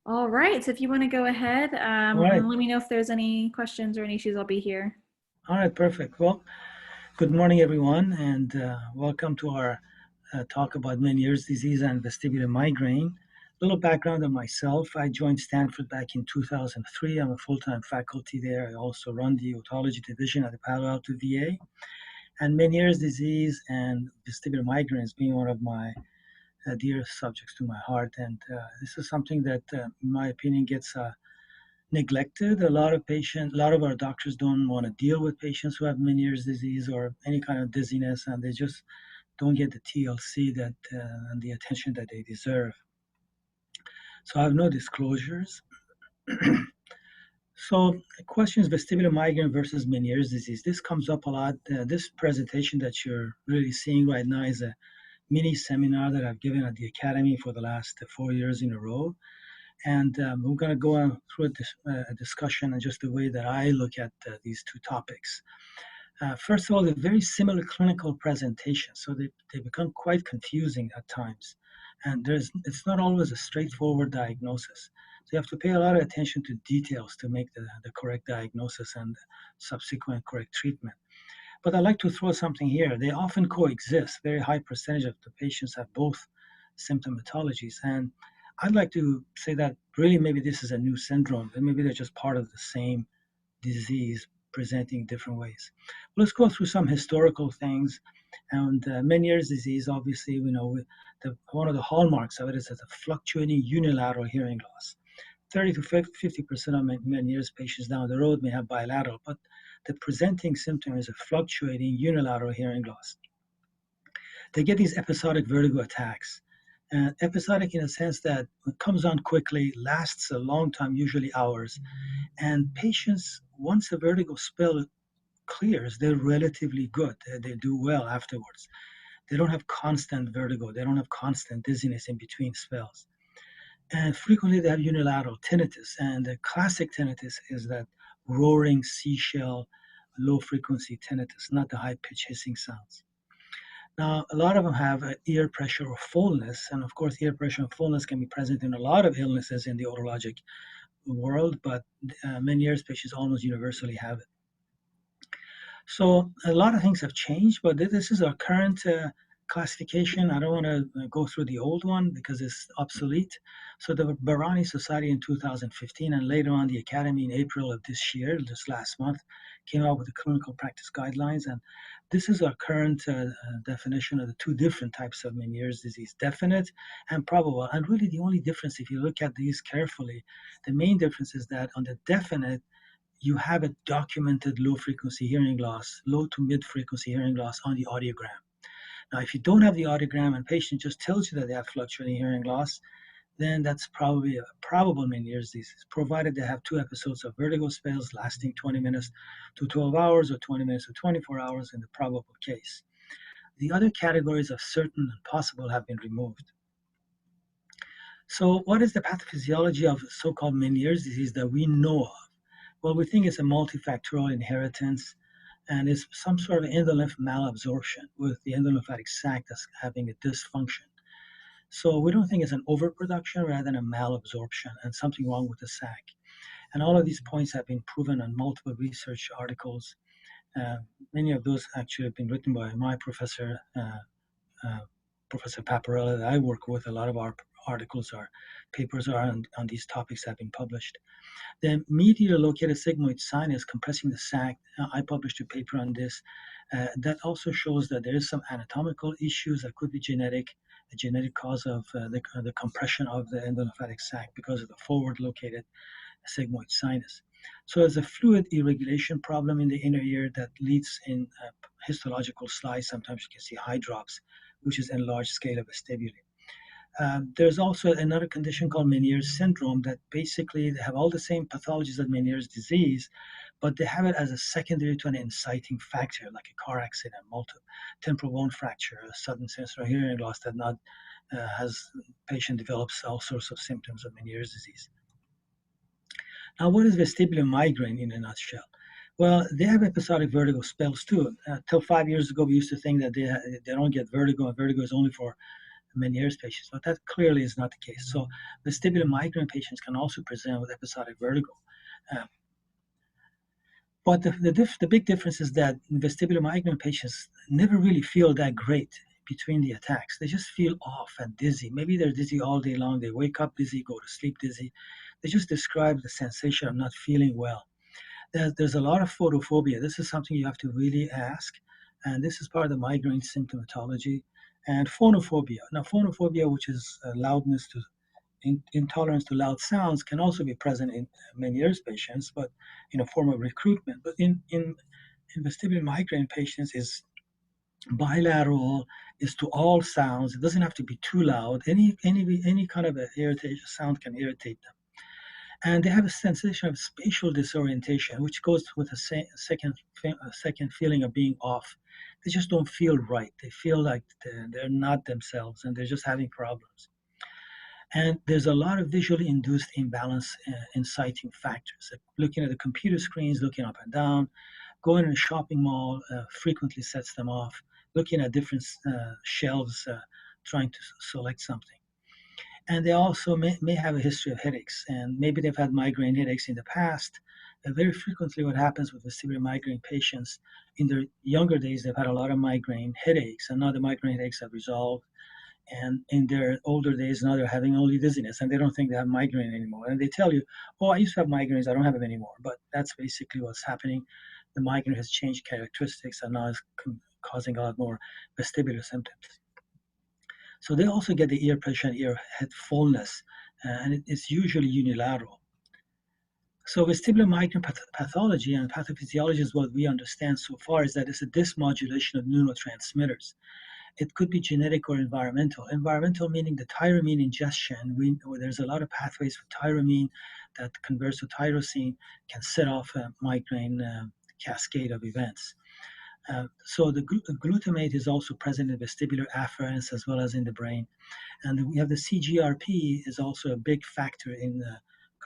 All right, so if you want to go ahead All right. and let me know if there's any questions or any issues, I'll be here. All right, perfect. Well, good morning, everyone, and welcome to our talk about Meniere's disease and vestibular migraine. A little background on myself. I joined Stanford back in 2003. I'm a full-time faculty there. I also run the otology division at the Palo Alto VA. And Meniere's disease and vestibular migraine has been one of my dear subjects to my heart. And this is something that, in my opinion, gets neglected. A lot of our doctors don't want to deal with patients who have Meniere's disease or any kind of dizziness, and they just don't get the TLC that and the attention that they deserve. So I have no disclosures. So the question is vestibular migraine versus Meniere's disease. This comes up a lot. This presentation that you're really seeing right now is a mini seminar that I've given at the Academy for the last 4 years in a row. And we're going to go through a discussion and just the way that I look at these two topics. First of all, they're very similar clinical presentations, so they become quite confusing at times. And it's not always a straightforward diagnosis. So you have to pay a lot of attention to details to make the correct diagnosis and subsequent correct treatment. But I'd like to throw something here. They often coexist. Very high percentage of the patients have both symptomatologies. And I'd like to say that really maybe this is a new syndrome, and maybe they're just part of the same disease presenting different ways. Let's go through some historical things. And Meniere's disease, obviously, we know one of the hallmarks of it is a fluctuating unilateral hearing loss. 30 to 50% of Meniere's patients down the road may have bilateral, but the presenting symptom is a fluctuating unilateral hearing loss. They get these episodic vertigo attacks. Episodic in a sense that it comes on quickly, lasts a long time, usually hours. And patients, once the vertigo spell clears, they're relatively good. They do well afterwards. They don't have constant vertigo. They don't have constant dizziness in between spells. And frequently they have unilateral tinnitus. And the classic tinnitus is that roaring seashell, low frequency tinnitus, not the high pitch hissing sounds. Now, a lot of them have ear pressure or fullness. And of course, ear pressure and fullness can be present in a lot of illnesses in the otologic world, but Meniere's patients almost universally have it. So a lot of things have changed, but this is our current classification. I don't want to go through the old one because it's obsolete. So the Barani Society in 2015 and later on the Academy in April of this year, just last month, came out with the clinical practice guidelines. And this is our current definition of the two different types of Meniere's disease, definite and probable. And really the only difference, if you look at these carefully, the main difference is that on the definite, you have a documented low frequency hearing loss, low to mid frequency hearing loss on the audiogram. Now, if you don't have the audiogram and patient just tells you that they have fluctuating hearing loss, then that's probably a probable Meniere's disease, provided they have 2 episodes of vertigo spells lasting 20 minutes to 12 hours or 20 minutes to 24 hours in the probable case. The other categories of certain and possible have been removed. So what is the pathophysiology of so-called Meniere's disease that we know of? Well, we think it's a multifactorial inheritance, and it's some sort of endolymph malabsorption with the endolymphatic sac that's having a dysfunction. So we don't think it's an overproduction rather than a malabsorption and something wrong with the sac. And all of these points have been proven on multiple research articles. Many of those actually have been written by my professor, Professor Paparella, that I work with. A lot of our articles, our papers are on these topics that have been published. The medially located sigmoid sinus compressing the sac, I published a paper on this. That also shows that there is some anatomical issues that could be genetic, a genetic cause of the compression of the endolymphatic sac because of the forward located sigmoid sinus. So there's a fluid irregulation problem in the inner ear that leads in histological slice. Sometimes you can see high drops, which is enlarged scale of vestibule. There's also another condition called Meniere's syndrome that basically they have all the same pathologies as Meniere's disease, but they have it as a secondary to an inciting factor, like a car accident, multiple temporal bone fracture, a sudden sensory hearing loss that has patient develops all sorts of symptoms of Meniere's disease. Now, what is vestibular migraine in a nutshell? Well, they have episodic vertigo spells too. Till 5 years ago, we used to think that they don't get vertigo, and vertigo is only for Meniere's patients, but that clearly is not the case. So vestibular migraine patients can also present with episodic vertigo. But the big difference is that vestibular migraine patients never really feel that great between the attacks. They just feel off and dizzy. Maybe they're dizzy all day long. They wake up dizzy, go to sleep dizzy. They just describe the sensation of not feeling well. There's a lot of photophobia. This is something you have to really ask. And this is part of the migraine symptomatology. And phonophobia. Now, phonophobia, which is loudness to intolerance to loud sounds, can also be present in Meniere's patients, but in a form of recruitment. But in vestibular migraine patients is bilateral, is to all sounds. It doesn't have to be too loud. Any kind of a irritation sound can irritate them. And they have a sensation of spatial disorientation, which goes with a second feeling of being off. They just don't feel right. They feel like they're not themselves, and they're just having problems. And there's a lot of visually induced imbalance inciting factors. Looking at the computer screens, looking up and down, going in a shopping mall frequently sets them off. Looking at different shelves, trying to select something. And they also may have a history of headaches, and maybe they've had migraine headaches in the past. Very frequently, what happens with vestibular migraine patients, in their younger days, they've had a lot of migraine headaches, and now the migraine headaches have resolved. And in their older days, now they're having only dizziness, and they don't think they have migraine anymore. And they tell you, oh, I used to have migraines, I don't have them anymore. But that's basically what's happening. The migraine has changed characteristics, and now it's causing a lot more vestibular symptoms. So they also get the ear pressure and ear head fullness, and it's usually unilateral. So vestibular migraine pathology and pathophysiology is what we understand so far is that it's a dysmodulation of neurotransmitters. It could be genetic or environmental. Environmental meaning the tyramine ingestion. There's a lot of pathways for tyramine that converts to tyrosine, can set off a migraine cascade of events. So the glutamate is also present in vestibular afferents as well as in the brain. And we have the CGRP is also a big factor in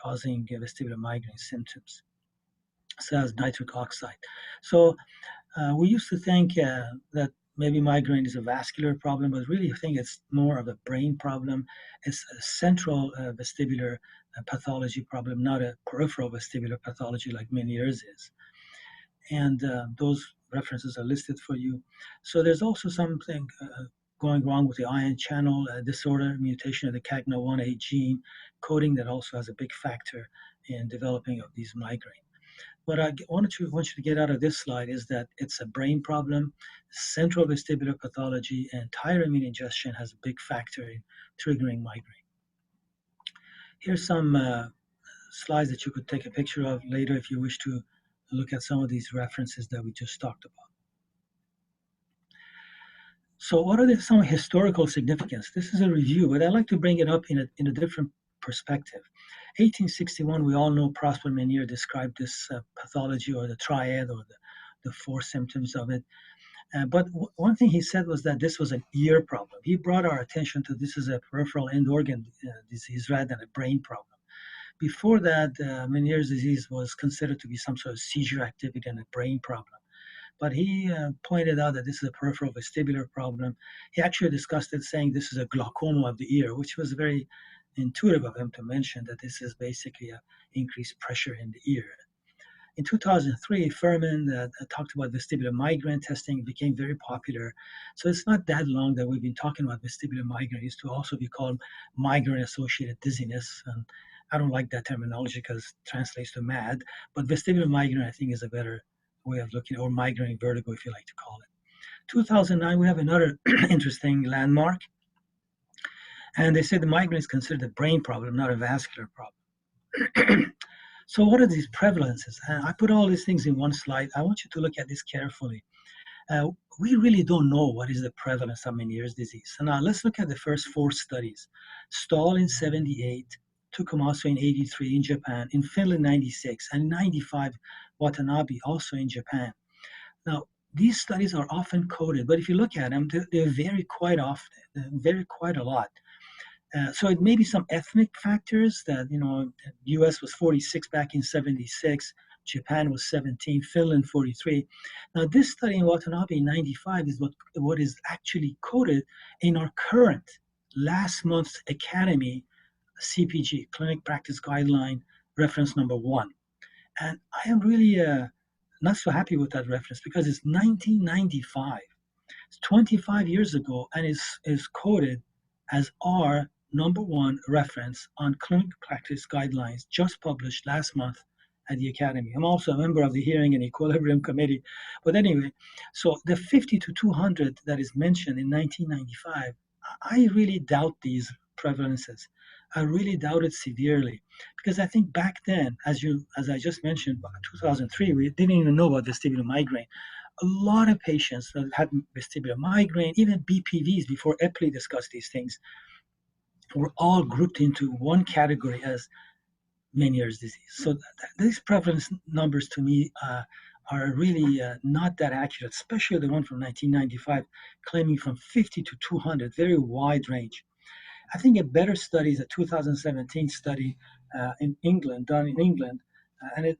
causing vestibular migraine symptoms, so as nitric oxide. So we used to think that maybe migraine is a vascular problem, but really I think it's more of a brain problem. It's a central vestibular pathology problem, not a peripheral vestibular pathology like Meniere's is. And those references are listed for you. So there's also something going wrong with the ion channel disorder, mutation of the CAGNA1A gene coding that also has a big factor in developing of these migraine. What I want you to get out of this slide is that it's a brain problem, central vestibular pathology, and tyramine ingestion has a big factor in triggering migraine. Here's some slides that you could take a picture of later if you wish to look at some of these references that we just talked about. So what are some historical significance? This is a review, but I'd like to bring it up in a different perspective. 1861, we all know Prosper Meniere described this pathology or the triad or the four symptoms of it. But one thing he said was that this was an ear problem. He brought our attention to this as a peripheral end organ disease rather than a brain problem. Before that, Meniere's disease was considered to be some sort of seizure activity and a brain problem. But he pointed out that this is a peripheral vestibular problem. He actually discussed it, saying this is a glaucoma of the ear, which was very intuitive of him to mention that this is basically an increased pressure in the ear. In 2003, Furman talked about vestibular migraine testing, became very popular. So it's not that long that we've been talking about vestibular migraine. It used to also be called migraine-associated dizziness. And I don't like that terminology because it translates to mad, but vestibular migraine, I think, is a better way of looking, or migraine vertigo, if you like to call it. 2009, we have another interesting landmark. And they said the migraine is considered a brain problem, not a vascular problem. So what are these prevalences? I put all these things in one slide. I want you to look at this carefully. We really don't know what is the prevalence of Meniere's disease. So now let's look at the first four studies. Stahl in 78, Tukumasu in 83 in Japan, in Finland 96, and 95 Watanabe also in Japan. Now, these studies are often coded, but if you look at them, they vary quite often, they vary quite a lot. So it may be some ethnic factors that, US was 46 back in 76, Japan was 17, Finland 43. Now this study in Watanabe in 95 is what is actually coded in our current last month's Academy CPG, Clinic Practice Guideline, reference number 1. And I am really not so happy with that reference because it's 1995. It's 25 years ago and is quoted as our number 1 reference on clinical practice guidelines just published last month at the Academy. I'm also a member of the Hearing and Equilibrium Committee. But anyway, so the 50 to 200 that is mentioned in 1995, I really doubt these prevalences. I really doubt it severely because I think back then, as I just mentioned, 2003, we didn't even know about vestibular migraine. A lot of patients that had vestibular migraine, even BPVs before Epley discussed these things, were all grouped into one category as Meniere's disease. So these prevalence numbers to me are really not that accurate, especially the one from 1995 claiming from 50 to 200, very wide range. I think a better study is a 2017 study in England, done in England,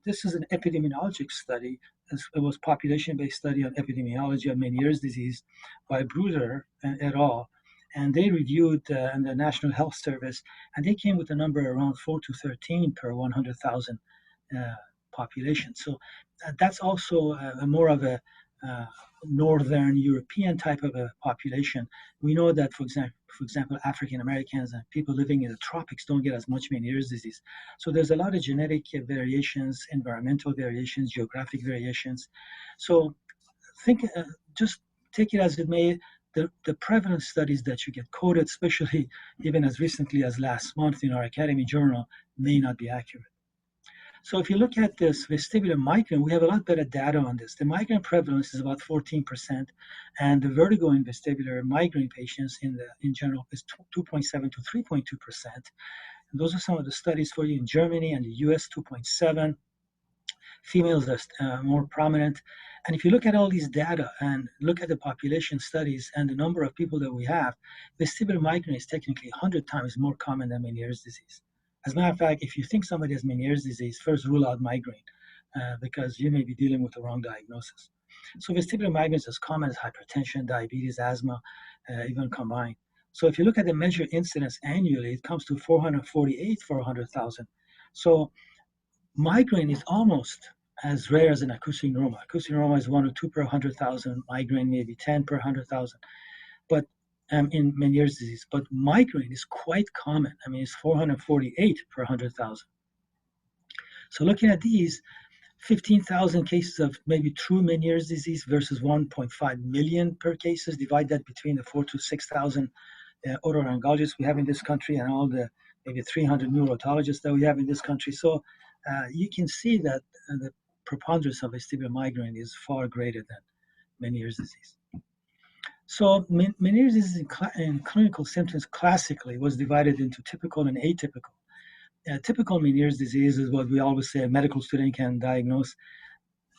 this is an epidemiologic study. It was population-based study on epidemiology of Meniere's disease by Bruder et al. And they reviewed in the National Health Service, and they came with a number around 4 to 13 per 100,000 population. So that's also more of a Northern European type of a population. We know that, for example, African Americans and people living in the tropics don't get as much Meniere's disease. So there's a lot of genetic variations, environmental variations, geographic variations. So just take it as it may. The prevalence studies that you get quoted, especially even as recently as last month in our Academy journal, may not be accurate. So if you look at this vestibular migraine, we have a lot better data on this. The migraine prevalence is about 14%, and the vertigo in vestibular migraine patients in general is 2.7 to 3.2%. And those are some of the studies for you in Germany and the US, 2.7. Females are more prominent. And if you look at all these data and look at the population studies and the number of people that we have, vestibular migraine is technically 100 times more common than Meniere's disease. As a matter of fact, if you think somebody has Meniere's disease, first rule out migraine because you may be dealing with the wrong diagnosis. So vestibular migraine is as common as hypertension, diabetes, asthma, even combined. So if you look at the measured incidence annually, it comes to 448 for 100,000. So migraine is almost as rare as an acoustic neuroma. Acoustic neuroma is 1 or 2 per 100,000, migraine maybe 10 per 100,000. But in Meniere's disease, but migraine is quite common. I mean, it's 448 per 100,000. So looking at these, 15,000 cases of maybe true Meniere's disease versus 1.5 million per cases. Divide that between the 4 to 6,000 otolaryngologists we have in this country and all the maybe 300 neurologists that we have in this country. So you can see that the preponderance of vestibular migraine is far greater than Meniere's disease. So Meniere's disease in clinical symptoms classically was divided into typical and atypical. Typical Meniere's disease is what we always say a medical student can diagnose.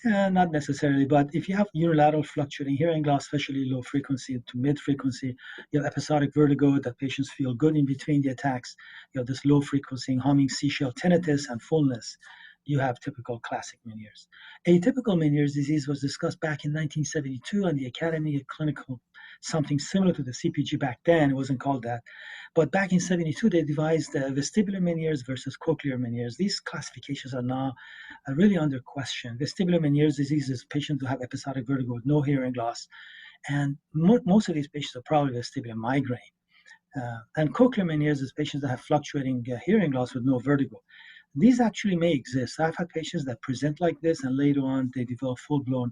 Not necessarily, but if you have unilateral fluctuating hearing loss, especially low frequency to mid frequency, you have episodic vertigo that patients feel good in between the attacks, you have this low frequency humming seashell tinnitus and fullness, you have typical classic Meniere's. Atypical Meniere's disease was discussed back in 1972 on the Academy of Clinical, something similar to the CPG back then. It wasn't called that. But back in 72, they devised vestibular Meniere's versus cochlear Meniere's. These classifications are now really under question. Vestibular Meniere's disease is patients who have episodic vertigo with no hearing loss. And most of these patients are probably vestibular migraine. And cochlear Meniere's is patients that have fluctuating hearing loss with no vertigo. These actually may exist. I've had patients that present like this and later on they develop full-blown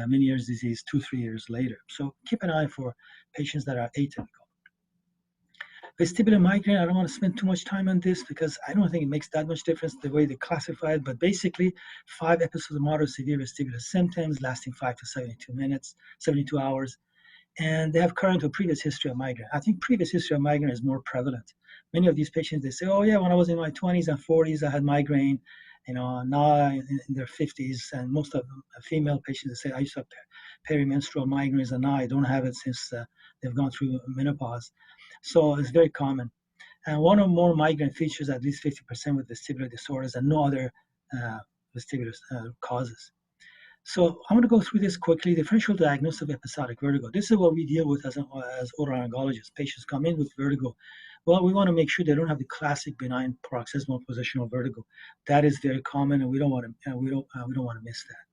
Meniere's disease 2-3 years later. So keep an eye for patients that are atypical. Vestibular migraine, I don't want to spend too much time on this because I don't think it makes that much difference the way they classify it, but basically 5 episodes of moderate severe vestibular symptoms lasting 5 to 72 hours, and they have current or previous history of migraine. I think previous history of migraine is more prevalent. Many of these patients, they say, oh yeah, when I was in my 20s and 40s, I had migraine, now in their 50s, and most of them, female patients, they say, I used to have perimenstrual migraines, and now I don't have it since they've gone through menopause. So it's very common. And one or more migraine features at least 50% with vestibular disorders and no other vestibular causes. So I'm going to go through this quickly. Differential diagnosis of episodic vertigo. This is what we deal with as otolaryngologists. Patients come in with vertigo. Well, we want to make sure they don't have the classic benign paroxysmal positional vertigo. That is very common, and we don't want to miss that.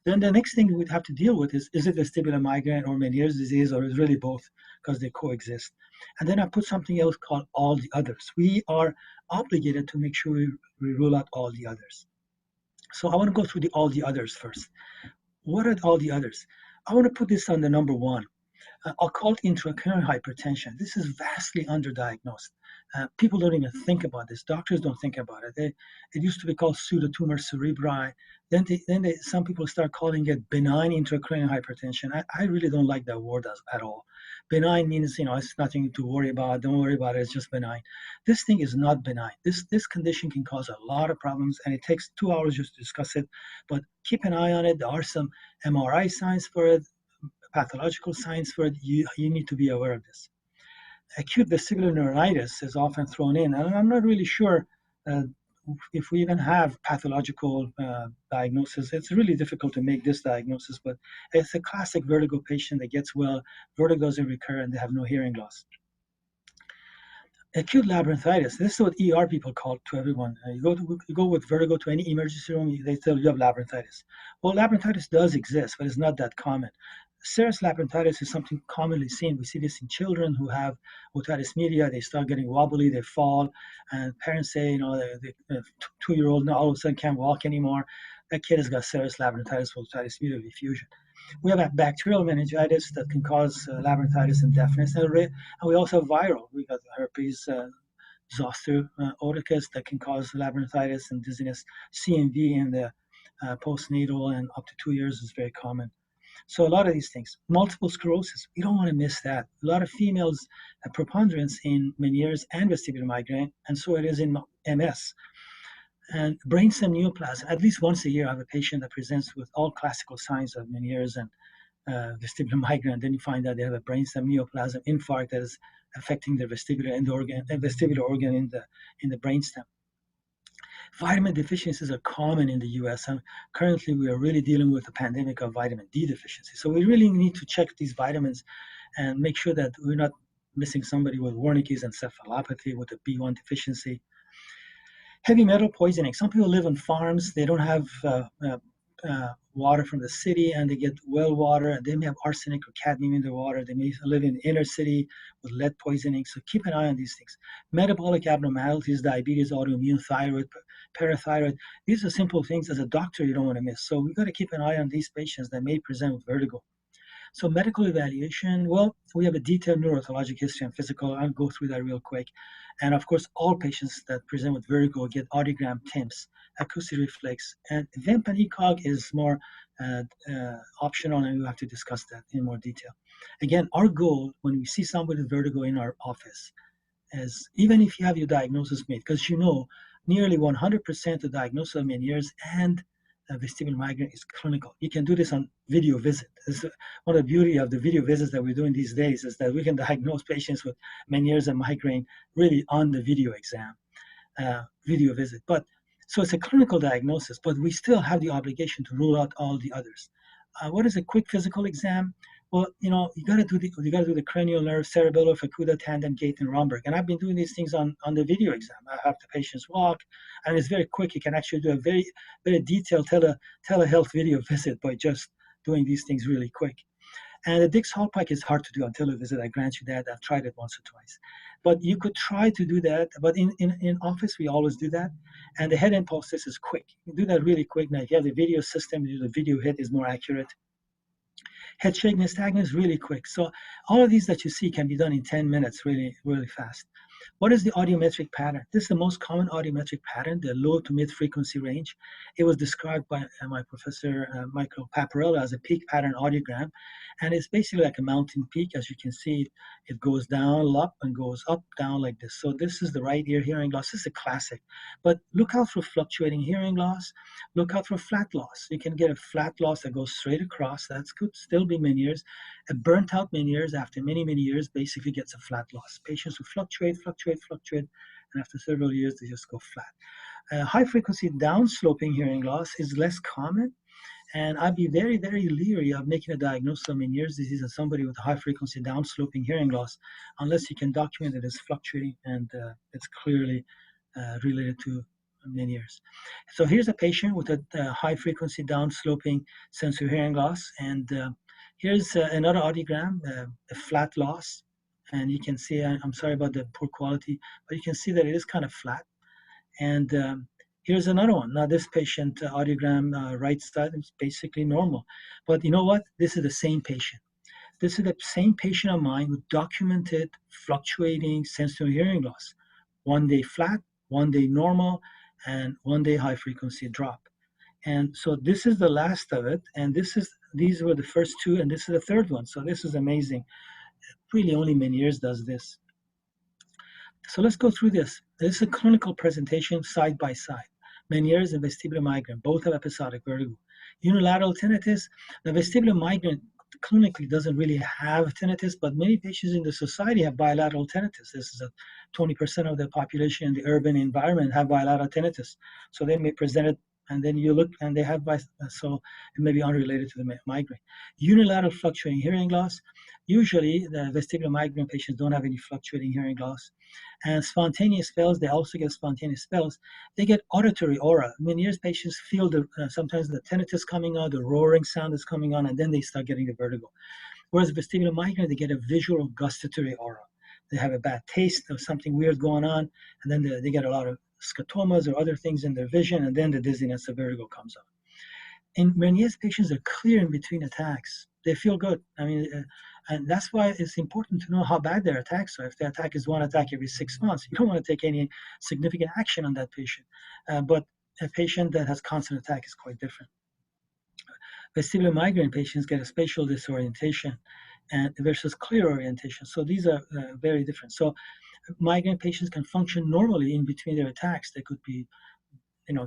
Then the next thing we'd have to deal with is it vestibular migraine or Meniere's disease, or is really both, because they coexist. And then I put something else called all the others. We are obligated to make sure we rule out all the others. So I want to go through all the others first. What are all the others? I want to put this on the number one. Occult intracranial hypertension. This is vastly underdiagnosed. People don't even think about this. Doctors don't think about it. It used to be called pseudotumor cerebri. Then some people start calling it benign intracranial hypertension. I really don't like that word at all. Benign means, it's nothing to worry about. Don't worry about it. It's just benign. This thing is not benign. This condition can cause a lot of problems, and it takes 2 hours just to discuss it. But keep an eye on it. There are some MRI signs for it, pathological signs for it. You need to be aware of this. Acute vestibular neuritis is often thrown in, and I'm not really sure if we even have pathological diagnosis. It's really difficult to make this diagnosis, but it's a classic vertigo patient that gets well, vertigo doesn't recur, and they have no hearing loss. Acute labyrinthitis. This is what ER people call to everyone. You go with vertigo to any emergency room, they tell you have labyrinthitis. Well, labyrinthitis does exist, but it's not that common. Serous labyrinthitis is something commonly seen. We see this in children who have otitis media. They start getting wobbly, they fall, and parents say, the 2-year-old now all of a sudden can't walk anymore. That kid has got serous labyrinthitis with otitis media diffusion. We have a bacterial meningitis that can cause labyrinthitis and deafness, and we also have viral. We got herpes zoster oticus that can cause labyrinthitis and dizziness. CMV in the postnatal and up to 2 years is very common. So a lot of these things. Multiple sclerosis, we don't want to miss that. A lot of females have preponderance in Meniere's and vestibular migraine, and so it is in MS. And brainstem neoplasm, at least once a year, I have a patient that presents with all classical signs of Meniere's and vestibular migraine. Then you find out they have a brainstem neoplasm infarct that is affecting the vestibular organ in the brainstem. Vitamin deficiencies are common in the US, and currently we are really dealing with a pandemic of vitamin D deficiency. So we really need to check these vitamins and make sure that we're not missing somebody with Wernicke's encephalopathy with a B1 deficiency. Heavy metal poisoning. Some people live on farms. They don't have water from the city, and they get well water, and they may have arsenic or cadmium in their water. They may live in the inner city with lead poisoning. So keep an eye on these things. Metabolic abnormalities, diabetes, autoimmune, thyroid, parathyroid. These are simple things as a doctor you don't want to miss. So we've got to keep an eye on these patients that may present with vertigo. So medical evaluation, well, we have a detailed neurologic history and physical. I'll go through that real quick. And of course, all patients that present with vertigo get audiogram TIMS, acoustic reflex, and VIMP and ECOG is more optional, and we'll have to discuss that in more detail. Again, our goal when we see somebody with vertigo in our office is, even if you have your diagnosis made, because nearly 100% of diagnosis of Meniere's and vestibular migraine is clinical. You can do this on video visit. One of the beauty of the video visits that we're doing these days is that we can diagnose patients with Meniere's and migraine really on the video exam, video visit. So it's a clinical diagnosis, but we still have the obligation to rule out all the others. What is a quick physical exam? Well, you got to do the cranial nerve, cerebellar, fukuda, tandem, gait, and Romberg. And I've been doing these things on the video exam. I have the patients walk, and it's very quick. You can actually do a very, very detailed telehealth video visit by just doing these things really quick. And the Dix-Hallpike is hard to do on televisit. I grant you that. I've tried it once or twice. But you could try to do that. But in office, we always do that. And the head impulse test is quick. You do that really quick. Now, if you have the video system, the video hit is more accurate. Head shake nystagmus is really quick. So all of these that you see can be done in 10 minutes, really, really fast. What is the audiometric pattern? This is the most common audiometric pattern, the low to mid frequency range. It was described by my professor, Michael Paparella, as a peak pattern audiogram. And it's basically like a mountain peak. As you can see, it goes down, up, and goes up, down like this. So this is the right ear hearing loss. This is a classic. But look out for fluctuating hearing loss. Look out for flat loss. You can get a flat loss that goes straight across. That could still be Meniere's. A burnt out Meniere's after many, many years basically gets a flat loss. Patients who fluctuate, and after several years, they just go flat. High frequency downsloping hearing loss is less common, And I'd be very, very leery of making a diagnosis of Meniere's disease in somebody with high frequency downsloping hearing loss, unless you can document that it's fluctuating and it's clearly related to Meniere's. So here's a patient with a high frequency downsloping sensory hearing loss. And here's another audiogram, a flat loss. And you can see, I'm sorry about the poor quality, but you can see that it is kind of flat. And here's another one. Now this patient audiogram right side is basically normal. But you know what? This is the same patient. This is the same patient of mine who documented fluctuating sensory hearing loss. One day flat, one day normal, and one day high frequency drop. And so this is the last of it. And these were the first two, and this is the third one. So this is amazing. Really only Meniere's does this. So let's go through this. This is a clinical presentation side by side. Meniere's and vestibular migraine, both have episodic vertigo. Unilateral tinnitus, the vestibular migraine clinically doesn't really have tinnitus, but many patients in the society have bilateral tinnitus. This is a 20% of the population in the urban environment have bilateral tinnitus. So they may present it, and then you look and they have, so it may be unrelated to the migraine. Unilateral fluctuating hearing loss. Usually the vestibular migraine patients don't have any fluctuating hearing loss. And spontaneous spells, they also get spontaneous spells. They get auditory aura. Meniere's patients feel sometimes the tinnitus coming on, the roaring sound is coming on, and then they start getting the vertigo. Whereas vestibular migraine, they get a visual gustatory aura. They have a bad taste of something weird going on, and then they get a lot of scotomas or other things in their vision, and then the dizziness, the vertigo comes on. And Meniere's patients are clear in between attacks. They feel good. I mean, and that's why it's important to know how bad their attacks are. If the attack is one attack every 6 months, you don't want to take any significant action on that patient. But a patient that has constant attack is quite different. Vestibular migraine patients get a spatial disorientation and versus clear orientation. So these are very different. So migraine patients can function normally in between their attacks. They could be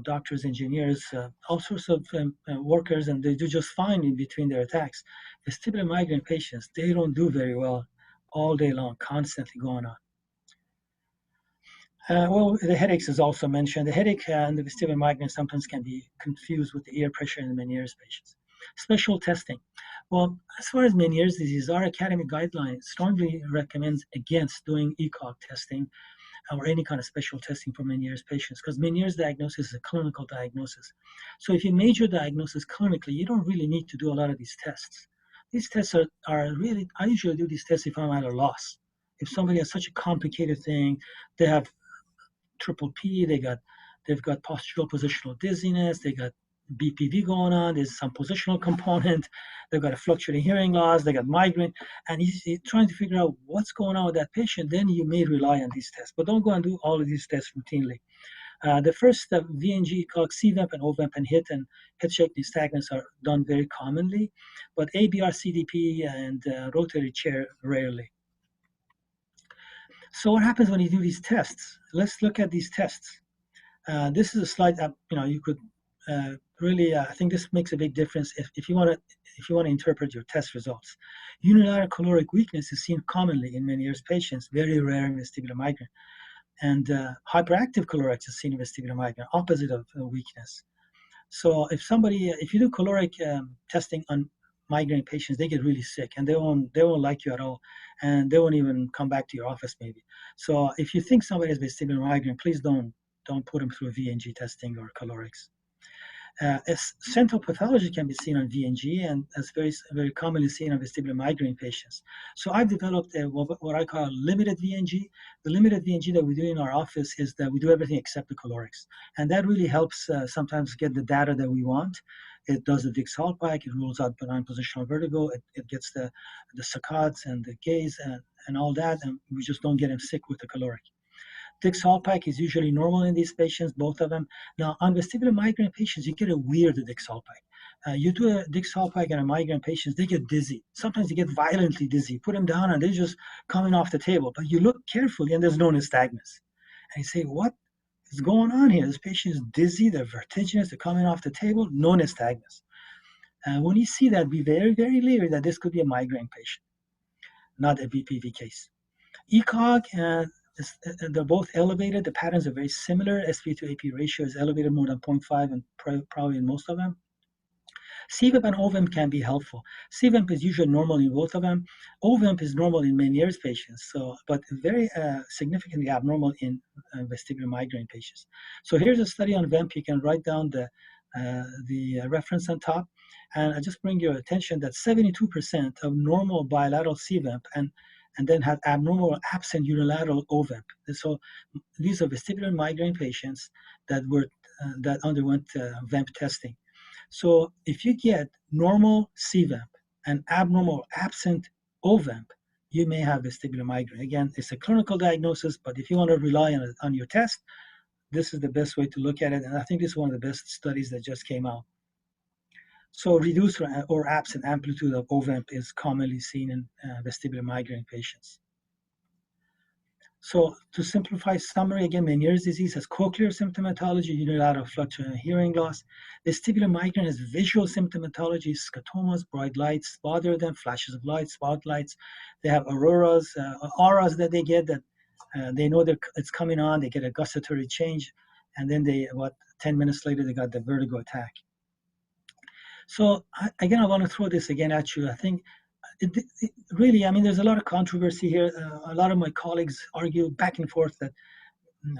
doctors, engineers, all sorts of workers, and they do just fine in between their attacks. Vestibular migraine patients, they don't do very well all day long, constantly going on. Well, the headaches is also mentioned. The headache and the vestibular migraine sometimes can be confused with the ear pressure in the Meniere's patients. Special testing. Well, as far as Meniere's disease, our academic guidelines strongly recommends against doing ECOG testing or any kind of special testing for Meniere's patients, because Meniere's diagnosis is a clinical diagnosis. So if you major diagnosis clinically, you don't really need to do a lot of these tests. These tests are really, I usually do these tests if I'm at a loss. If somebody has such a complicated thing, they have triple P, they've got postural positional dizziness, they got BPV going on, there's some positional component, they've got a fluctuating hearing loss, they got migraine, and he's trying to figure out what's going on with that patient, then you may rely on these tests. But don't go and do all of these tests routinely. The first VNG, called CVEMP and OVEMP and HIT and head shake nystagmus are done very commonly, but ABR, CDP, and rotary chair rarely. So what happens when you do these tests? Let's look at these tests. This is a slide that you could really, I think this makes a big difference if you want to interpret your test results. Unilateral caloric weakness is seen commonly in Meniere's patients, very rare in vestibular migraine. And hyperactive calorics is seen in vestibular migraine, opposite of weakness. So if you do caloric testing on migraine patients, they get really sick and they won't like you at all, and they won't even come back to your office maybe. So if you think somebody has vestibular migraine, please don't put them through VNG testing or calorics. Central pathology can be seen on VNG and as very, very commonly seen on vestibular migraine patients. So I've developed what I call limited VNG. The limited VNG that we do in our office is that we do everything except the calorics. And that really helps sometimes get the data that we want. It does the Dix-Hallpike, it rules out benign positional vertigo, it gets the saccades and the gaze and all that, and we just don't get them sick with the caloric. Dix-Hallpike is usually normal in these patients, both of them. Now, on vestibular migraine patients, you get a weird Dix-Hallpike. You do a Dix-Hallpike in a migraine patients, they get dizzy. Sometimes they get violently dizzy. Put them down and they're just coming off the table. But you look carefully and there's no nystagmus. And you say, what is going on here? This patient is dizzy, they're vertiginous, they're coming off the table, no nystagmus. When you see that, be very, very leery that this could be a migraine patient, not a BPV case. ECOG, they're both elevated. The patterns are very similar. SP to AP ratio is elevated more than 0.5 and probably in most of them. CVIP and OVIMP can be helpful. CVIP is usually normal in both of them. OVIMP is normal in Meniere's patients, but very significantly abnormal in vestibular migraine patients. So here's a study on VIMP. You can write down the reference on top. And I just bring your attention that 72% of normal bilateral CVIMP and then had abnormal or absent unilateral OVIMP. And so these are vestibular migraine patients that underwent VIMP testing. So if you get normal CVIMP and abnormal absent OVIMP, you may have vestibular migraine. Again, it's a clinical diagnosis, but if you want to rely on your test, this is the best way to look at it. And I think this is one of the best studies that just came out. So reduced or absent amplitude of OVIMP is commonly seen in vestibular migraine patients. So to simplify summary, again, Meniere's disease has cochlear symptomatology, unilateral fluctuating hearing loss. Vestibular migraine has visual symptomatology, scotomas, bright lights bother them, flashes of light, spotlights. They have auras that they get that they know that it's coming on. They get a gustatory change, and then about 10 minutes later, they got the vertigo attack. So again, I want to throw this again at you. I think really, I mean, there's a lot of controversy here. A lot of my colleagues argue back and forth that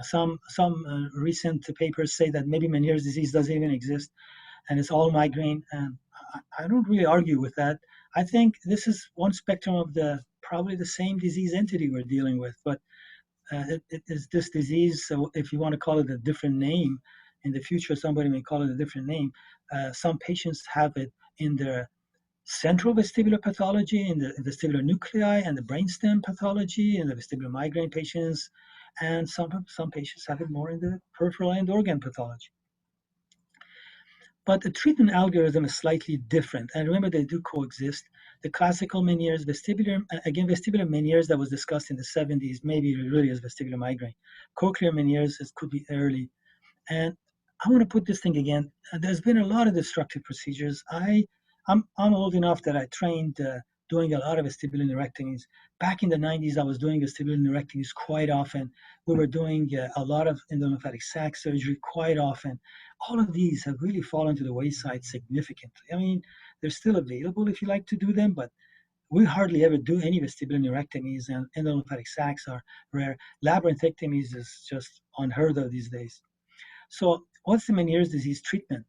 some recent papers say that maybe Meniere's disease doesn't even exist and it's all migraine. And I don't really argue with that. I think this is one spectrum of probably the same disease entity we're dealing with, but it is this disease, so if you want to call it a different name, in the future somebody may call it a different name. Some patients have it in their central vestibular pathology, in the vestibular nuclei and the brainstem pathology in the vestibular migraine patients, and some patients have it more in the peripheral end organ pathology. But the treatment algorithm is slightly different. And remember, they do coexist. The classical Meniere's vestibular Meniere's that was discussed in the 70s, maybe really is vestibular migraine. Cochlear Meniere's could be early. And I want to put this thing again. There's been a lot of destructive procedures. I'm old enough that I trained doing a lot of vestibular neurectomies. Back in the 90s, I was doing vestibular neurectomies quite often. We were doing a lot of endolymphatic sac surgery quite often. All of these have really fallen to the wayside significantly. I mean, they're still available if you like to do them, but we hardly ever do any vestibular neurectomies, and endolymphatic sacs are rare. Labyrinthectomies is just unheard of these days. So what's the Meniere's disease treatment?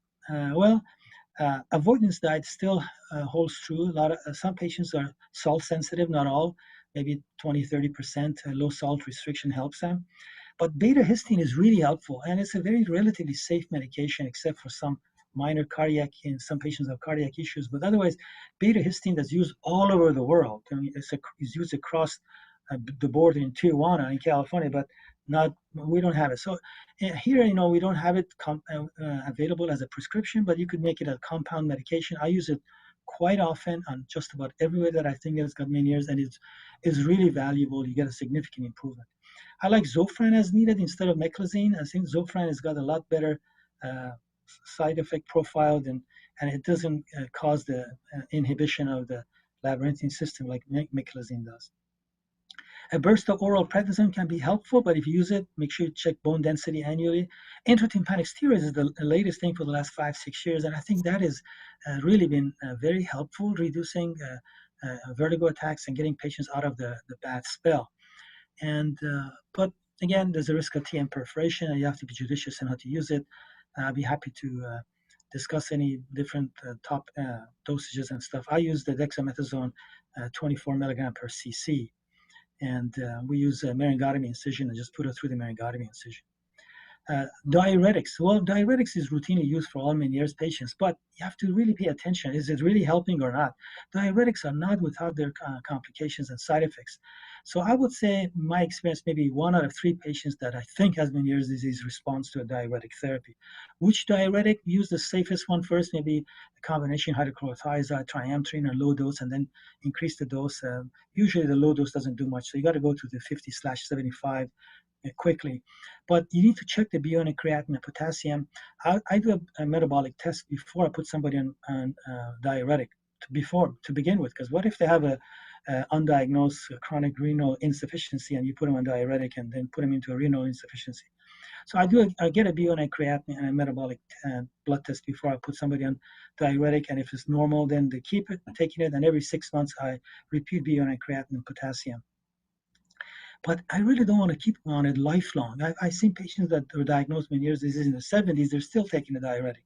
Avoidance diet still holds true. Some patients are salt sensitive, not all, maybe 20-30%. Low salt restriction helps them. But beta histine is really helpful, and it's a very relatively safe medication, except for some minor cardiac, in some patients have cardiac issues. But otherwise, beta histine that's used all over the world. I mean, it's used across the board in Tijuana in California, but we don't have it. So here, we don't have it available as a prescription, but you could make it a compound medication. I use it quite often on just about everywhere that I think has got Meniere's, and it's really valuable. You get a significant improvement. I like Zofran as needed instead of meclizine. I think Zofran has got a lot better side effect profile and it doesn't cause the inhibition of the labyrinthine system like meclizine does. A burst of oral prednisone can be helpful, but if you use it, make sure you check bone density annually. Intratympanic steroids is the latest thing for the last 5-6 years, and I think that has really been very helpful, reducing vertigo attacks and getting patients out of the bad spell. But again, there's a risk of TM perforation, and you have to be judicious in how to use it. I'd be happy to discuss any different top dosages and stuff. I use the dexamethasone 24 milligram per cc. And we use a myringotomy incision and just put it through the myringotomy incision. Diuretics. Well, diuretics is routinely used for all Meniere's patients, but you have to really pay attention. Is it really helping or not? Diuretics are not without their complications and side effects. So I would say, in my experience, maybe 1 out of 3 patients that I think has Meniere's disease responds to a diuretic therapy. Which diuretic? Use the safest one first, maybe a combination hydrochlorothiazide, triamterene, or low dose, and then increase the dose. Usually the low dose doesn't do much, so you got to go to the 50/75 quickly. But you need to check the BUN and creatinine and potassium. I do a metabolic test before I put somebody on diuretic to begin with, because what if they have a undiagnosed chronic renal insufficiency and you put them on diuretic and then put them into a renal insufficiency? So I get a BUN creatinine and a metabolic blood test before I put somebody on diuretic, and if it's normal, then they keep it, taking it, and every 6 months I repeat BUN creatinine and potassium. But I really don't want to keep on it lifelong. I've seen patients that were diagnosed with Meniere's disease in the 70s, they're still taking a diuretic.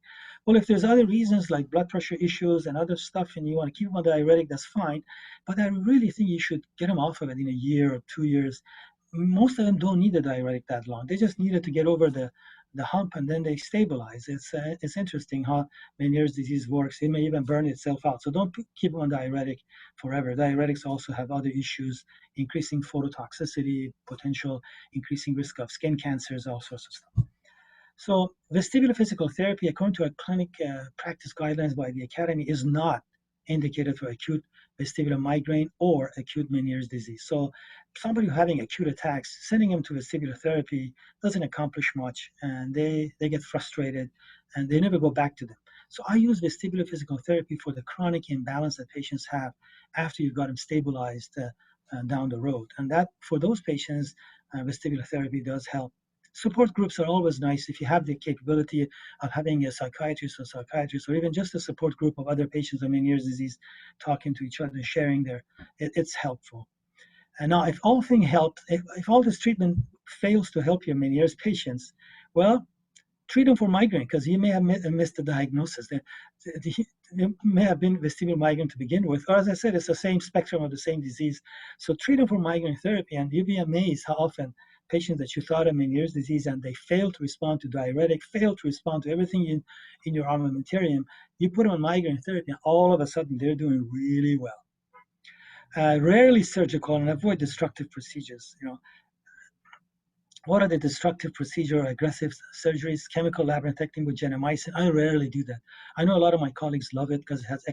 Well, if there's other reasons like blood pressure issues and other stuff, and you want to keep them on diuretic, that's fine. But I really think you should get them off of it in a year or 2 years. Most of them don't need a diuretic that long. They just need it to get over the hump, and then they stabilize. It's interesting how Meniere's disease works. It may even burn itself out. So don't keep them on diuretic forever. Diuretics also have other issues, increasing phototoxicity, potential increasing risk of skin cancers, all sorts of stuff. So vestibular physical therapy, according to a clinic practice guidelines by the Academy, is not indicated for acute vestibular migraine or acute Meniere's disease. So somebody having acute attacks, sending them to vestibular therapy doesn't accomplish much, and they get frustrated and they never go back to them. So I use vestibular physical therapy for the chronic imbalance that patients have after you've got them stabilized down the road. And that for those patients, vestibular therapy does help. Support groups are always nice if you have the capability of having a psychiatrist or even just a support group of other patients with Meniere's disease talking to each other and sharing it's helpful. And now if all things help, if all this treatment fails to help your Meniere's patients, well, treat them for migraine because you may have missed the diagnosis. It may have been vestibular migraine to begin with, or as I said, it's the same spectrum of the same disease. So treat them for migraine therapy, and you'll be amazed how often patients that you thought had Meniere's disease and they fail to respond to diuretic, fail to respond to everything in your armamentarium, you put them on migraine therapy, and all of a sudden they're doing really well. Rarely surgical, and avoid destructive procedures. What are the destructive procedure or aggressive surgeries? Chemical labyrinthectomy with gentamicin. I rarely do that. I know a lot of my colleagues love it because it has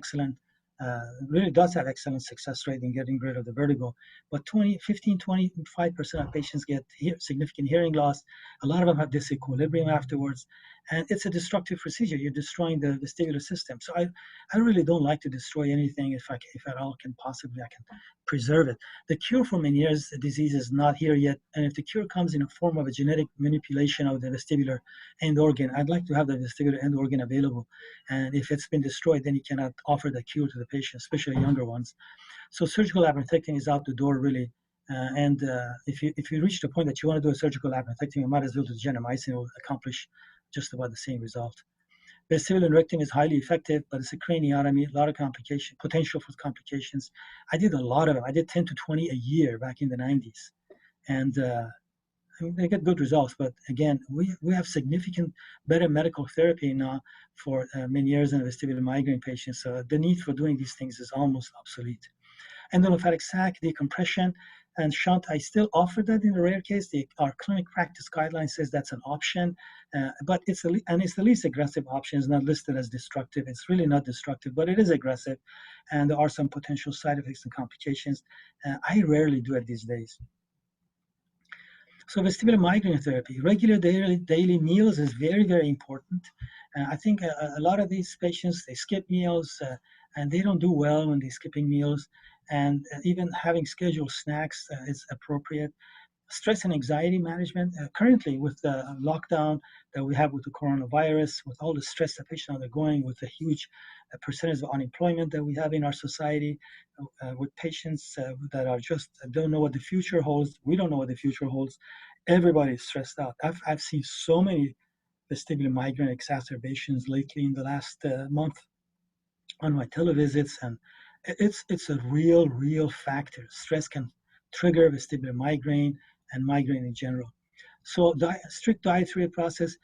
really does have excellent success rate in getting rid of the vertigo. But 25% of patients get significant hearing loss. A lot of them have disequilibrium afterwards. And it's a destructive procedure. You're destroying the vestibular system. So I really don't like to destroy anything if at all I can preserve it. The cure for Meniere's disease is not here yet, and if the cure comes in a form of a genetic manipulation of the vestibular end organ, I'd like to have the vestibular end organ available. And if it's been destroyed, then you cannot offer the cure to the patient, especially younger ones. So surgical labyrinthectomy is out the door, really. If you reach the point that you want to do a surgical labyrinthectomy, you might as well do gentamicin. It will accomplish just about the same result. Vestibular enrecting is highly effective, but it's a craniotomy, a lot of potential for complications. I did a lot of them. I did 10 to 20 a year back in the 90s. And they get good results. But again, we have significant better medical therapy now for Meniere's and vestibular migraine patients. So the need for doing these things is almost obsolete. Endolymphatic sac decompression and shunt, I still offer that in a rare case. Our clinic practice guideline says that's an option, but it's the least aggressive option. It's not listed as destructive. It's really not destructive, but it is aggressive, and there are some potential side effects and complications. I rarely do it these days. So vestibular migraine therapy, regular daily meals is very, very important. I think a lot of these patients, they skip meals and they don't do well when they're skipping meals. And even having scheduled snacks is appropriate. Stress and anxiety management. Currently, with the lockdown that we have with the coronavirus, with all the stress that patients are undergoing, with the huge percentage of unemployment that we have in our society, with patients that are just don't know what the future holds. We don't know what the future holds. Everybody's stressed out. I've seen so many vestibular migraine exacerbations lately in the last month on my televisits, and it's a real factor. Stress can trigger vestibular migraine and migraine in general. So strict dietary process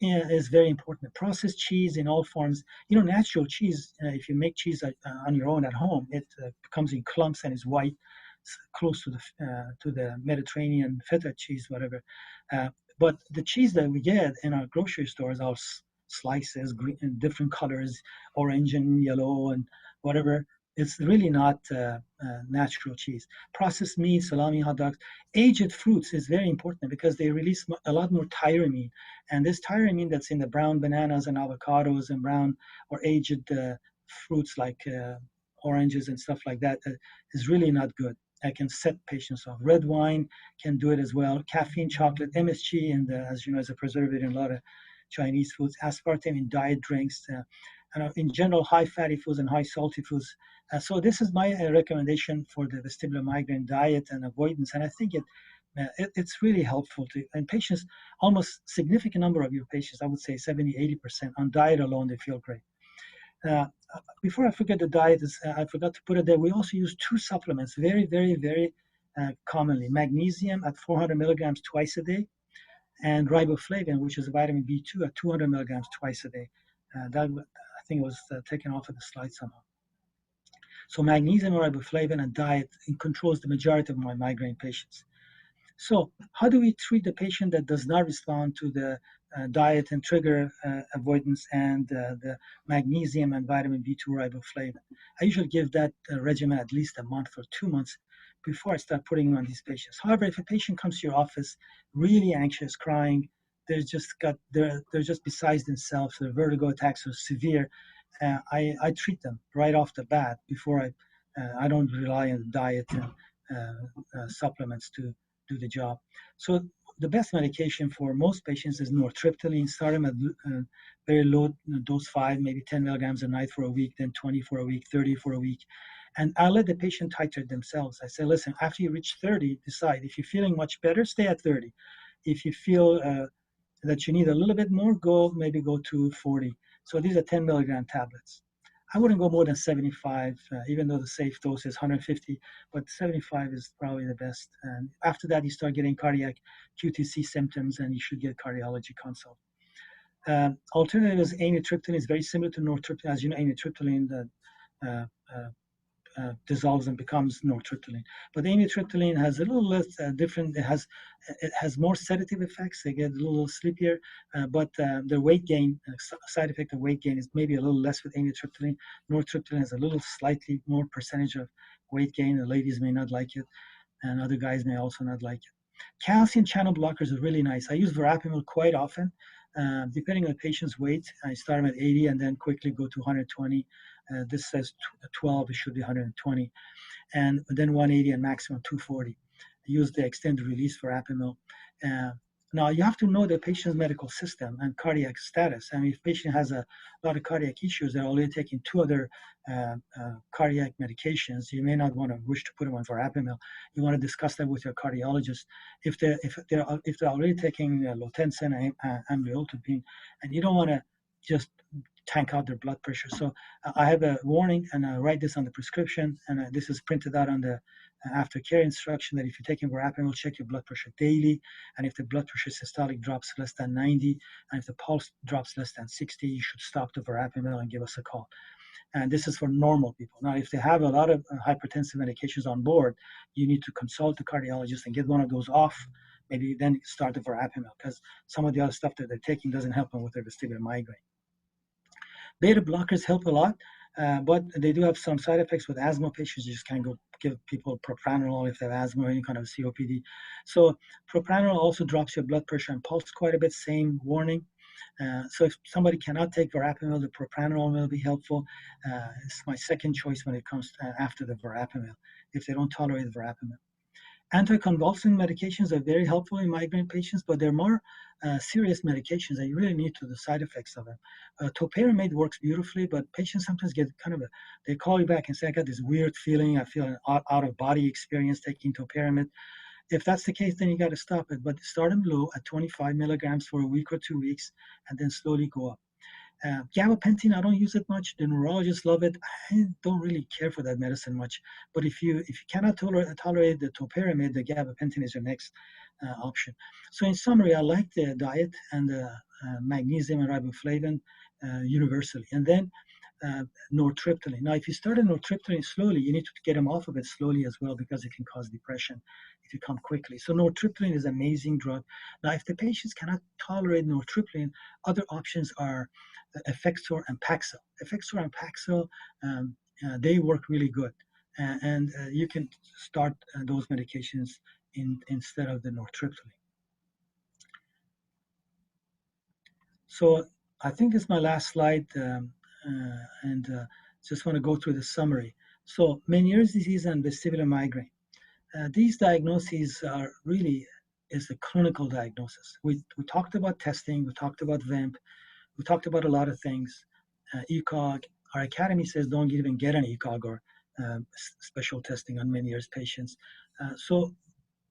is very important. Processed cheese in all forms, natural cheese, if you make cheese on your own at home, it comes in clumps and is white, close to the Mediterranean feta cheese, whatever. But the cheese that we get in our grocery stores are slices, green, in different colors, orange and yellow and whatever. It's really not natural cheese. Processed meat, salami, hot dogs. Aged fruits is very important because they release a lot more tyramine. And this tyramine that's in the brown bananas and avocados and brown or aged fruits like oranges and stuff like that is really not good. can set patients off. Red wine can do it as well. Caffeine, chocolate, MSG, and as you know, is a preservative in a lot of Chinese foods. Aspartame in diet drinks. And in general, high fatty foods and high salty foods. So this is my recommendation for the vestibular migraine diet and avoidance. And I think it's really helpful to, and patients, almost significant number of your patients, I would say 70, 80% on diet alone, they feel great. Before I forget the diet, I forgot to put it there. We also use two supplements very, very, very commonly. Magnesium at 400 milligrams twice a day, and riboflavin, which is vitamin B2 at 200 milligrams twice a day. That I think it was taken off of the slide somehow. So magnesium, riboflavin, and diet controls the majority of my migraine patients. So how do we treat the patient that does not respond to the diet and trigger avoidance and the magnesium and vitamin B2 riboflavin? I usually give that regimen at least a month or 2 months before I start putting them on these patients. However, if a patient comes to your office really anxious, crying, they're just besides themselves, their vertigo attacks are severe, I treat them right off the bat before I don't rely on the diet and supplements to do the job. So the best medication for most patients is nortriptyline. Start them at very low dose 5, maybe 10 milligrams a night for a week, then 20 for a week, 30 for a week. And I'll let the patient titrate themselves. I say, listen, after you reach 30, decide. If you're feeling much better, stay at 30. If you feel that you need a little bit more, maybe go to 40. So these are 10 milligram tablets. I wouldn't go more than 75, even though the safe dose is 150, but 75 is probably the best. And after that, you start getting cardiac QTC symptoms, and you should get cardiology consult. Alternative is amitriptyline. Is very similar to nortriptyline. As you know, amitriptyline dissolves and becomes nortriptyline. But amitriptyline has a little less different. It has more sedative effects. They get a little sleepier, but the weight gain, side effect of weight gain is maybe a little less with amitriptyline. Nortriptyline has a little slightly more percentage of weight gain. The ladies may not like it, and other guys may also not like it. Calcium channel blockers are really nice. I use verapamil quite often. Depending on the patient's weight, I start them at 80 and then quickly go to 120. This says 12, it should be 120. And then 180 and maximum 240. Use the extended release verapamil. Now, you have to know the patient's medical system and cardiac status. I mean, if the patient has a lot of cardiac issues, they're already taking 2 other cardiac medications, you may not wish to put them on verapamil. You want to discuss that with your cardiologist. If they're already taking Lotensin and amlodipine, and you don't want to just tank out their blood pressure. So I have a warning, and I write this on the prescription, and this is printed out on the aftercare instruction that if you're taking verapamil, check your blood pressure daily, and if the blood pressure systolic drops less than 90, and if the pulse drops less than 60, you should stop the verapamil and give us a call. And this is for normal people. Now, if they have a lot of hypertensive medications on board, you need to consult the cardiologist and get one of those off. Maybe then start the verapamil, because some of the other stuff that they're taking doesn't help them with their vestibular migraine. Beta blockers help a lot, but they do have some side effects with asthma patients. You just can't go give people propranolol if they have asthma or any kind of COPD. So propranolol also drops your blood pressure and pulse quite a bit, same warning. So if somebody cannot take verapamil, the propranolol will be helpful. It's my second choice when it comes after the verapamil, if they don't tolerate verapamil. Anticonvulsant medications are very helpful in migraine patients, but they're more serious medications, and you really need to the side effects of them. Topiramate works beautifully, but patients sometimes get they call you back and say, I got this weird feeling, I feel an out-of-body experience taking topiramate. If that's the case, then you got to stop it, but start them low at 25 milligrams for a week or 2 weeks, and then slowly go up. Gabapentin, I don't use it much. The neurologists love it. I don't really care for that medicine much. But if you cannot tolerate the topiramate, the gabapentin is your next option. So in summary, I like the diet and the magnesium and riboflavin universally. And then nortriptyline. Now, if you start a nortriptyline slowly, you need to get them off of it slowly as well, because it can cause depression if you come quickly. So nortriptyline is an amazing drug. Now, if the patients cannot tolerate nortriptyline, other options are Effexor and Paxil. Effexor and Paxil, they work really good. And you can start those medications instead of the nortriptyline. So I think this is my last slide, and just want to go through the summary. So Meniere's disease and vestibular migraine. These diagnoses are really is the clinical diagnosis. We talked about testing, we talked about VIMP, we talked about a lot of things. ECOG, our academy says don't even get an ECOG or special testing on Meniere's patients. So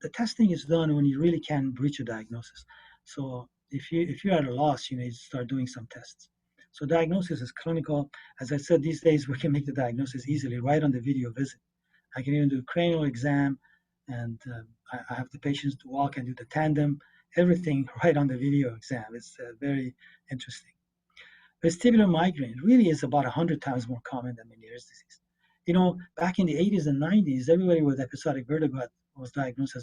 the testing is done when you really can reach a diagnosis. So if you're at a loss, you need to start doing some tests. So diagnosis is clinical. As I said, these days we can make the diagnosis easily right on the video visit. I can even do a cranial exam, and I have the patients to walk and do the tandem, everything right on the video exam. It's very interesting. Vestibular migraine really is about 100 times more common than Meniere's disease. You know, back in the 80s and 90s, everybody with episodic vertigo was diagnosed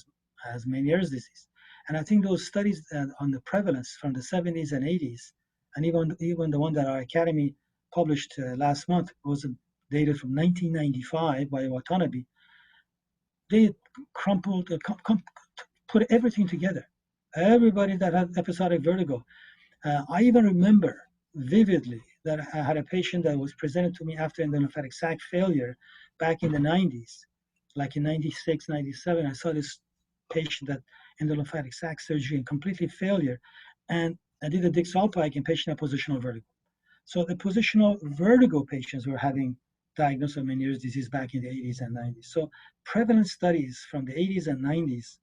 as Meniere's disease. And I think those studies on the prevalence from the 70s and 80s, and even the one that our academy published last month was data from 1995 by Watanabe. They crumpled, put everything together. Everybody that had episodic vertigo. I even remember vividly that I had a patient that was presented to me after endolymphatic sac failure back in the 90s, like in 96, 97. I saw this patient that endolymphatic sac surgery and completely failure. And I did a Dix-Alpine in patient had positional vertigo. So the positional vertigo patients were having diagnosis of Meniere's disease back in the 80s and 90s. So prevalence studies from the 80s and 90s,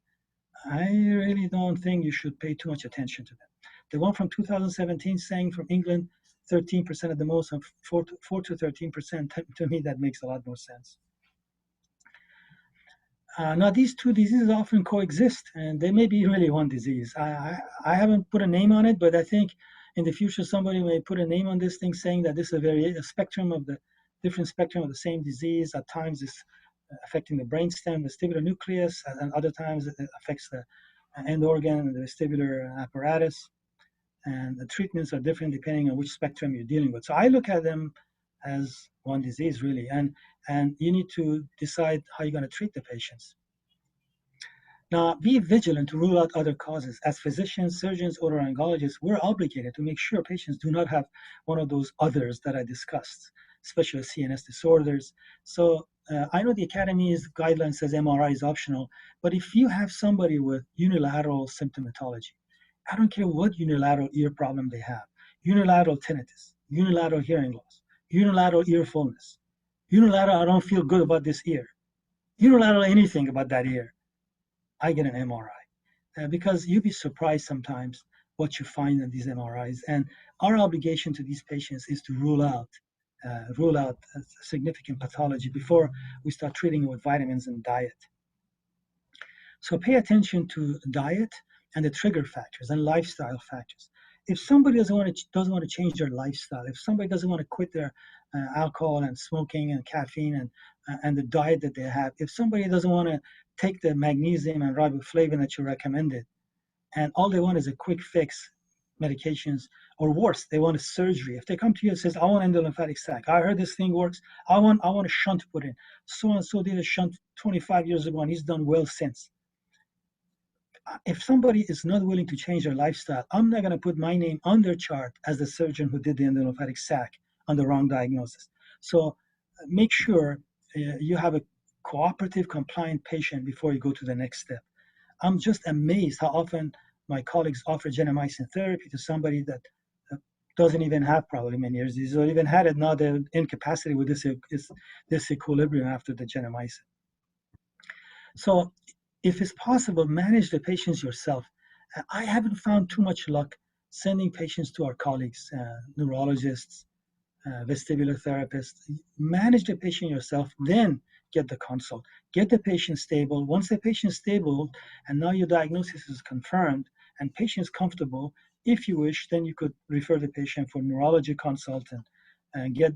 I really don't think you should pay too much attention to them. The one from 2017 saying from England, 13% at the most, and 4 to 13%, to me, that makes a lot more sense. Now, these two diseases often coexist, and they may be really one disease. I haven't put a name on it, but I think in the future somebody may put a name on this thing saying that this is a spectrum of the different spectrum of the same disease. At times it's affecting the brainstem, vestibular nucleus, and other times it affects the end organ and the vestibular apparatus. And the treatments are different depending on which spectrum you're dealing with. So I look at them as one disease really, and you need to decide how you're going to treat the patients. Now, be vigilant to rule out other causes. As physicians, surgeons, otolaryngologists, we're obligated to make sure patients do not have one of those others that I discussed, especially CNS disorders. So I know the Academy's guideline says MRI is optional, but if you have somebody with unilateral symptomatology, I don't care what unilateral ear problem they have, unilateral tinnitus, unilateral hearing loss, unilateral ear fullness, unilateral I don't feel good about this ear, unilateral anything about that ear, I get an MRI. Because you'd be surprised sometimes what you find in these MRIs. And our obligation to these patients is to rule out significant pathology before we start treating it with vitamins and diet. So pay attention to diet and the trigger factors and lifestyle factors. If somebody doesn't want to change their lifestyle, if somebody doesn't want to quit their alcohol and smoking and caffeine and the diet that they have, if somebody doesn't want to take the magnesium and riboflavin that you recommended, and all they want is a quick fix, medications, or worse, they want a surgery. If they come to you and says, I want endolymphatic sac, I heard this thing works, I want a shunt put in. So and so did a shunt 25 years ago and he's done well since. If somebody is not willing to change their lifestyle, I'm not going to put my name on their chart as the surgeon who did the endolymphatic sac on the wrong diagnosis. So make sure you have a cooperative, compliant patient before you go to the next step. I'm just amazed how often my colleagues offer genomycin therapy to somebody that doesn't even have probably Meniere's disease or even had it, now they're incapacity with this equilibrium after the genomycin. So if it's possible, manage the patients yourself. I haven't found too much luck sending patients to our colleagues, neurologists, vestibular therapists. Manage the patient yourself, then get the consult. Get the patient stable. Once the patient's stable and now your diagnosis is confirmed and patient's comfortable, if you wish, then you could refer the patient for neurology consult and get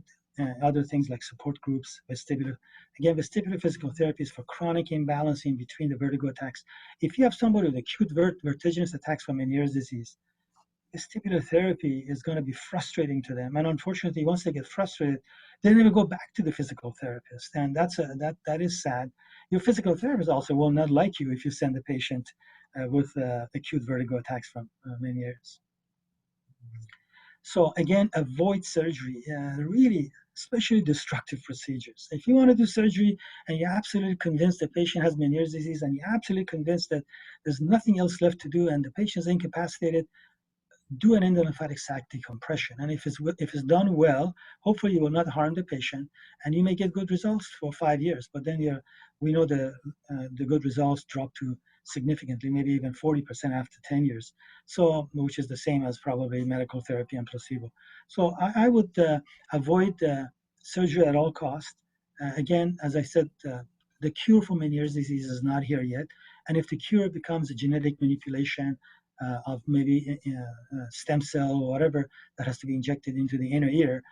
other things like support groups, vestibular. Again, vestibular physical therapy is for chronic imbalance in between the vertigo attacks. If you have somebody with acute vertiginous attacks from Meniere's disease, vestibular therapy is going to be frustrating to them. And unfortunately, once they get frustrated, they never go back to the physical therapist. And that is sad. Your physical therapist also will not like you if you send a patient with acute vertigo attacks from Meniere's. So again, avoid surgery, really, especially destructive procedures. If you want to do surgery and you're absolutely convinced the patient has Meniere's disease and you're absolutely convinced that there's nothing else left to do and the patient is incapacitated, do an endolymphatic sac decompression. And if it's done well, hopefully you will not harm the patient and you may get good results for 5 years. But then we know the good results drop to significantly, maybe even 40% after 10 years. So, which is the same as probably medical therapy and placebo. So I would avoid surgery at all costs. Again, as I said, the cure for Meniere's disease is not here yet. And if the cure becomes a genetic manipulation of maybe stem cell or whatever that has to be injected into the inner ear,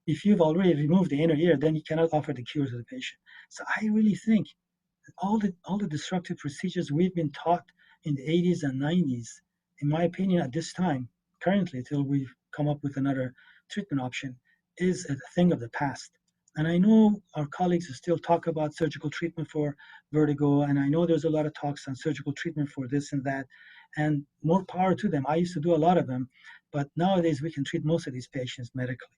if you've already removed the inner ear, then you cannot offer the cure to the patient. So I really think all the disruptive procedures we've been taught in the 80s and 90s, in my opinion, at this time, currently, till we've come up with another treatment option, is a thing of the past. And I know our colleagues still talk about surgical treatment for vertigo, and I know there's a lot of talks on surgical treatment for this and that, and more power to them. I used to do a lot of them, but nowadays we can treat most of these patients medically.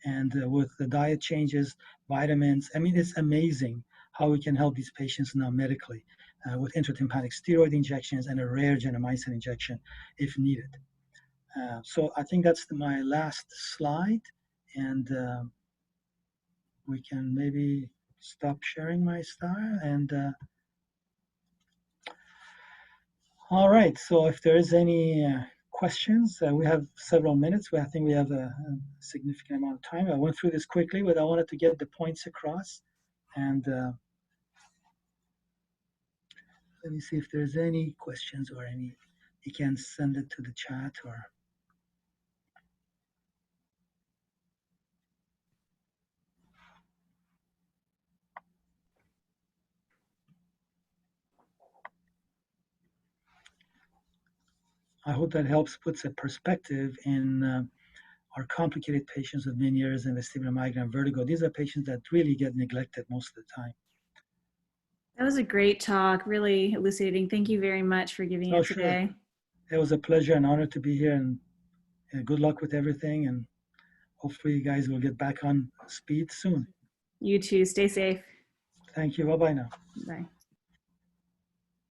And with the diet changes, vitamins, I mean, it's amazing how we can help these patients now medically with intratympanic steroid injections and a rare gentamicin injection if needed. So I think that's my last slide, and we can maybe stop sharing my star. And all right, so if there is any questions, we have several minutes. I think we have a significant amount of time. I went through this quickly, but I wanted to get the points across. And let me see if there's any questions or any, you can send it to the chat or. I hope that helps puts a perspective in our complicated patients with Meniere's and vestibular migraine and vertigo. These are patients that really get neglected most of the time. That was a great talk, really elucidating. Thank you very much for giving it today. Sure. It was a pleasure and honor to be here, and good luck with everything. And hopefully you guys will get back on speed soon. You too. Stay safe. Thank you. Bye-bye now. Bye.